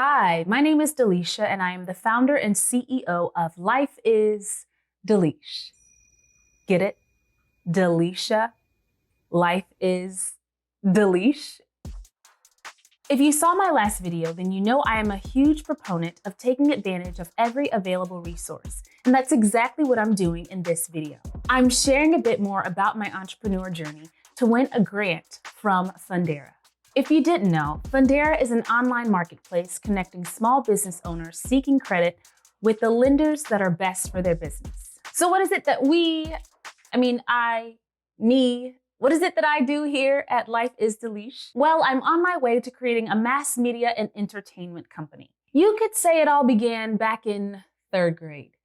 Hi, my name is Delesia, and I am the founder and CEO of Life is Deleesh. Get it? Delesia. Life is Deleesh. If you saw my last video, then you know I am a huge proponent of taking advantage of every available resource. And that's exactly what I'm doing in this video. I'm sharing a bit more about my entrepreneur journey to win a grant from Fundera. If you didn't know, Fundera is an online marketplace connecting small business owners seeking credit with the lenders that are best for their business. So what is it that what is it that I do here at Life is Deleesh? Well, I'm on my way to creating a mass media and entertainment company. You could say it all began back in 3rd grade.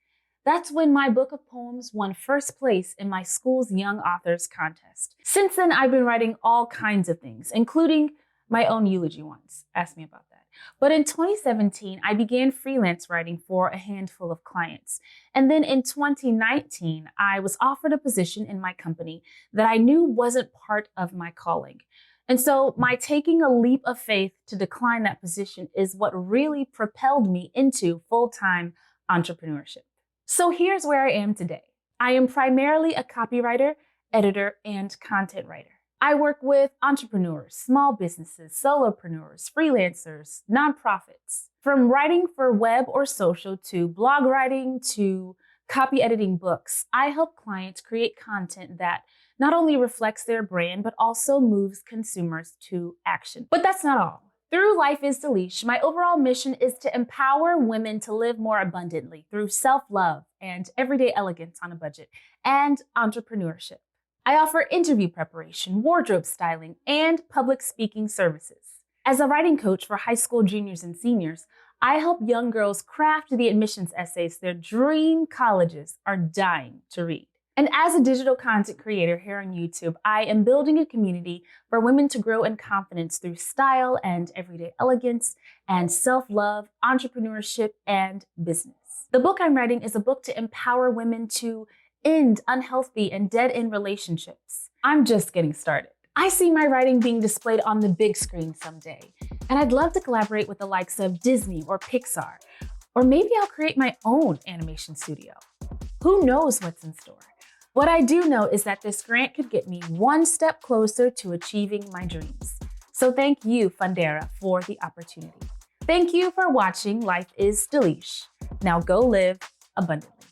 That's when my book of poems won 1st place in my school's Young Authors Contest. Since then, I've been writing all kinds of things, including my own eulogy once. Ask me about that. But in 2017, I began freelance writing for a handful of clients. And then in 2019, I was offered a position in my company that I knew wasn't part of my calling. And so my taking a leap of faith to decline that position is what really propelled me into full-time entrepreneurship. So here's where I am today. I am primarily a copywriter, editor, and content writer. I work with entrepreneurs, small businesses, solopreneurs, freelancers, nonprofits. From writing for web or social to blog writing to copy editing books, I help clients create content that not only reflects their brand, but also moves consumers to action. But that's not all. Through Life is Deleesh, my overall mission is to empower women to live more abundantly through self-love and everyday elegance on a budget and entrepreneurship. I offer interview preparation, wardrobe styling, and public speaking services. As a writing coach for high school juniors and seniors, I help young girls craft the admissions essays their dream colleges are dying to read. And as a digital content creator here on YouTube, I am building a community for women to grow in confidence through style and everyday elegance and self-love, entrepreneurship, and business. The book I'm writing is a book to empower women to end unhealthy and dead-end relationships. I'm just getting started. I see my writing being displayed on the big screen someday, and I'd love to collaborate with the likes of Disney or Pixar, or maybe I'll create my own animation studio. Who knows what's in store? What I do know is that this grant could get me one step closer to achieving my dreams. So thank you, Fundera, for the opportunity. Thank you for watching Life is Deleesh. Now go live abundantly.